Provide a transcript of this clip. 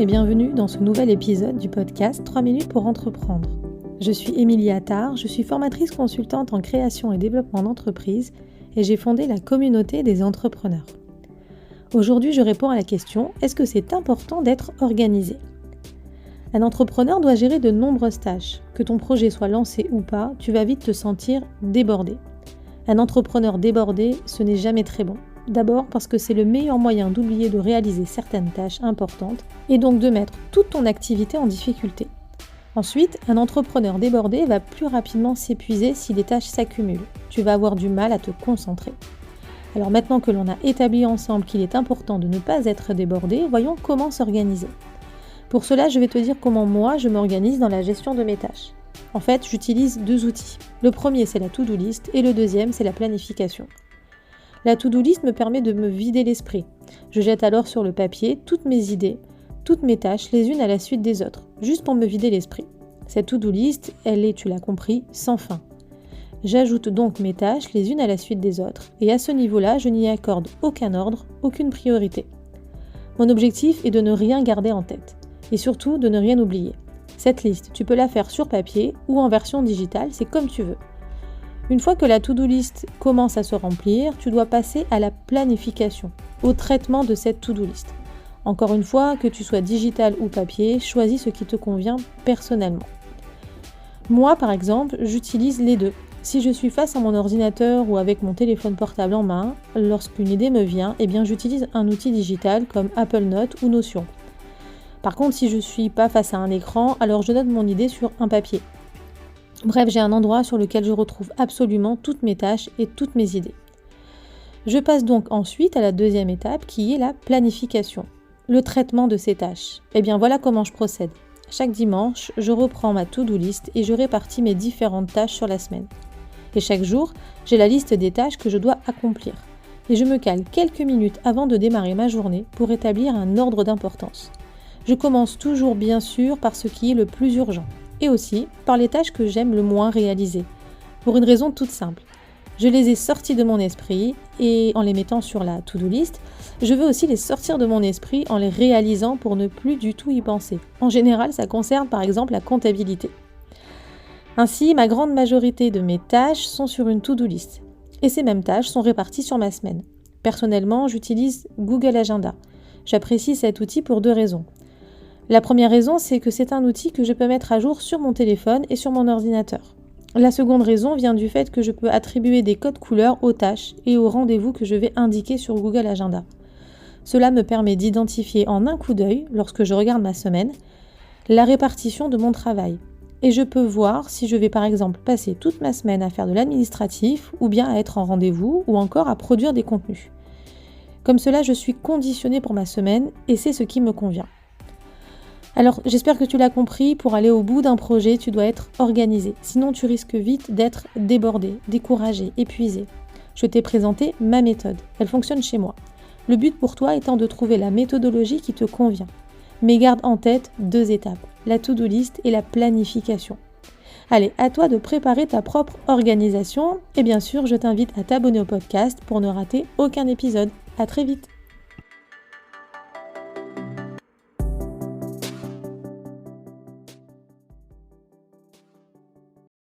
et bienvenue dans ce nouvel épisode du podcast 3 minutes pour entreprendre. Je suis Émilie Attard, je suis formatrice consultante en création et développement d'entreprise et j'ai fondé la communauté des entrepreneurs. Aujourd'hui, je réponds à la question « Est-ce que c'est important d'être organisé ?» Un entrepreneur doit gérer de nombreuses tâches. Que ton projet soit lancé ou pas, tu vas vite te sentir débordé. Un entrepreneur débordé, ce n'est jamais très bon. D'abord parce que c'est le meilleur moyen d'oublier de réaliser certaines tâches importantes et donc de mettre toute ton activité en difficulté. Ensuite, un entrepreneur débordé va plus rapidement s'épuiser si les tâches s'accumulent. Tu vas avoir du mal à te concentrer. Alors maintenant que l'on a établi ensemble qu'il est important de ne pas être débordé, voyons comment s'organiser. Pour cela, je vais te dire comment moi je m'organise dans la gestion de mes tâches. En fait, j'utilise 2 outils. Le premier, c'est la to-do list et le deuxième, c'est la planification. La to-do list me permet de me vider l'esprit. Je jette alors sur le papier toutes mes idées, toutes mes tâches, les unes à la suite des autres, juste pour me vider l'esprit. Cette to-do list, elle est, tu l'as compris, sans fin. J'ajoute donc mes tâches les unes à la suite des autres, et à ce niveau-là, je n'y accorde aucun ordre, aucune priorité. Mon objectif est de ne rien garder en tête, et surtout de ne rien oublier. Cette liste, tu peux la faire sur papier ou en version digitale, c'est comme tu veux. Une fois que la to-do list commence à se remplir, tu dois passer à la planification, au traitement de cette to-do list. Encore une fois, que tu sois digital ou papier, choisis ce qui te convient personnellement. Moi, par exemple, j'utilise les deux. Si je suis face à mon ordinateur ou avec mon téléphone portable en main, lorsqu'une idée me vient, j'utilise un outil digital comme Apple Notes ou Notion. Par contre, si je ne suis pas face à un écran, alors je note mon idée sur un papier. Bref, j'ai un endroit sur lequel je retrouve absolument toutes mes tâches et toutes mes idées. Je passe donc ensuite à la deuxième étape qui est la planification, le traitement de ces tâches. Voilà comment je procède. Chaque dimanche, je reprends ma to-do list et je répartis mes différentes tâches sur la semaine. Et chaque jour, j'ai la liste des tâches que je dois accomplir. Et je me cale quelques minutes avant de démarrer ma journée pour établir un ordre d'importance. Je commence toujours bien sûr par ce qui est le plus urgent. Et aussi par les tâches que j'aime le moins réaliser, pour une raison toute simple. Je les ai sorties de mon esprit et en les mettant sur la to-do list, je veux aussi les sortir de mon esprit en les réalisant pour ne plus du tout y penser. En général, ça concerne par exemple la comptabilité. Ainsi, ma grande majorité de mes tâches sont sur une to-do list et ces mêmes tâches sont réparties sur ma semaine. Personnellement, j'utilise Google Agenda. J'apprécie cet outil pour 2 raisons. La première raison, c'est que c'est un outil que je peux mettre à jour sur mon téléphone et sur mon ordinateur. La seconde raison vient du fait que je peux attribuer des codes couleurs aux tâches et aux rendez-vous que je vais indiquer sur Google Agenda. Cela me permet d'identifier en un coup d'œil, lorsque je regarde ma semaine, la répartition de mon travail. Et je peux voir si je vais par exemple passer toute ma semaine à faire de l'administratif ou bien à être en rendez-vous ou encore à produire des contenus. Comme cela, je suis conditionnée pour ma semaine et c'est ce qui me convient. Alors, j'espère que tu l'as compris, pour aller au bout d'un projet, tu dois être organisé. Sinon, tu risques vite d'être débordé, découragé, épuisé. Je t'ai présenté ma méthode. Elle fonctionne chez moi. Le but pour toi étant de trouver la méthodologie qui te convient. Mais garde en tête 2 étapes, la to-do list et la planification. Allez, à toi de préparer ta propre organisation. Et bien sûr, je t'invite à t'abonner au podcast pour ne rater aucun épisode. À très vite.